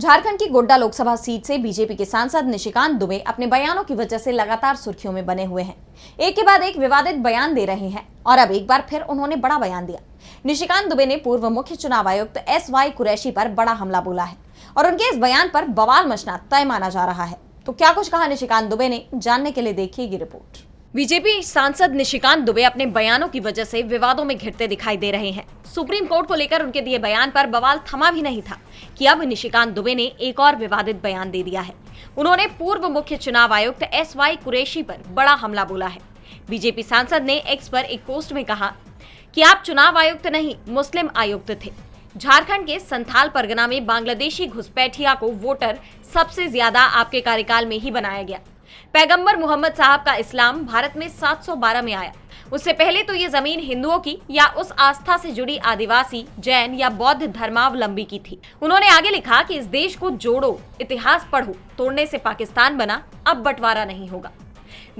झारखंड की गोड्डा लोकसभा सीट से बीजेपी के सांसद निशिकांत दुबे अपने बयानों की वजह से लगातार सुर्खियों में बने हुए हैं। एक के बाद एक विवादित बयान दे रहे हैं और अब एक बार फिर उन्होंने बड़ा बयान दिया। निशिकांत दुबे ने पूर्व मुख्य चुनाव आयुक्त SY कुरैशी पर बड़ा हमला बोला है और उनके इस बयान पर बवाल मचना तय माना जा रहा है। तो क्या कुछ कहा निशिकांत दुबे ने, जानने के लिए देखिए ये रिपोर्ट। बीजेपी सांसद निशिकांत दुबे अपने बयानों की वजह से विवादों में घिरते दिखाई दे रहे हैं। सुप्रीम कोर्ट को लेकर उनके दिए बयान पर बवाल थमा भी नहीं था कि अब निशिकांत दुबे ने एक और विवादित बयान दे दिया है। उन्होंने पूर्व मुख्य चुनाव आयुक्त SY कुरैशी पर बड़ा हमला बोला है। बीजेपी सांसद ने एक्स पर एक पोस्ट में कहा कि आप चुनाव आयुक्त नहीं, मुस्लिम आयुक्त थे। झारखंड के संथाल परगना में बांग्लादेशी घुसपैठिया को वोटर सबसे ज्यादा आपके कार्यकाल में ही बनाया गया। पैगंबर मोहम्मद साहब का इस्लाम भारत में 712 में आया। उससे पहले तो ये जमीन हिंदुओं की या उस आस्था से जुड़ी आदिवासी, जैन या बौद्ध धर्मावलंबी की थी। उन्होंने आगे लिखा कि इस देश को जोड़ो, इतिहास पढ़ो, तोड़ने से पाकिस्तान बना, अब बंटवारा नहीं होगा।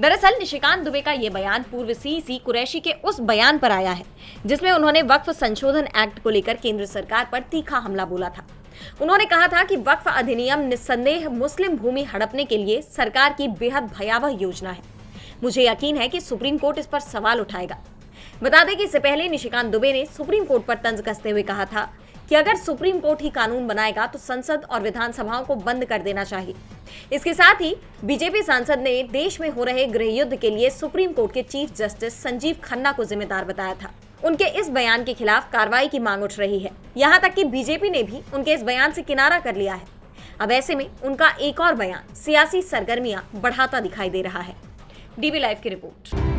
दरअसल निशिकांत दुबे का ये बयान पूर्व CC कुरैशी के उस बयान पर आया है जिसमें उन्होंने वक्फ संशोधन एक्ट को लेकर केंद्र सरकार पर तीखा हमला बोला था। उन्होंने कहा था कि वक्फ अधिनियम निस्संदेह मुस्लिम भूमि हड़पने के लिए सरकार की बेहद भयावह योजना है। मुझे यकीन है कि सुप्रीम कोर्ट इस पर सवाल उठाएगा। बता दें कि इससे पहले निशिकांत दुबे ने सुप्रीम कोर्ट पर तंज कसते हुए कहा था कि अगर सुप्रीम कोर्ट ही कानून बनाएगा तो संसद और विधानसभाओं को बंद कर देना चाहिए। इसके साथ ही बीजेपी सांसद ने देश में हो रहे गृह युद्ध के लिए सुप्रीम कोर्ट के चीफ जस्टिस संजीव खन्ना को जिम्मेदार बताया था। उनके इस बयान के खिलाफ कार्रवाई की मांग उठ रही है। यहाँ तक कि बीजेपी ने भी उनके इस बयान से किनारा कर लिया है। अब ऐसे में उनका एक और बयान सियासी सरगर्मियां बढ़ाता दिखाई दे रहा है। DB लाइव की रिपोर्ट।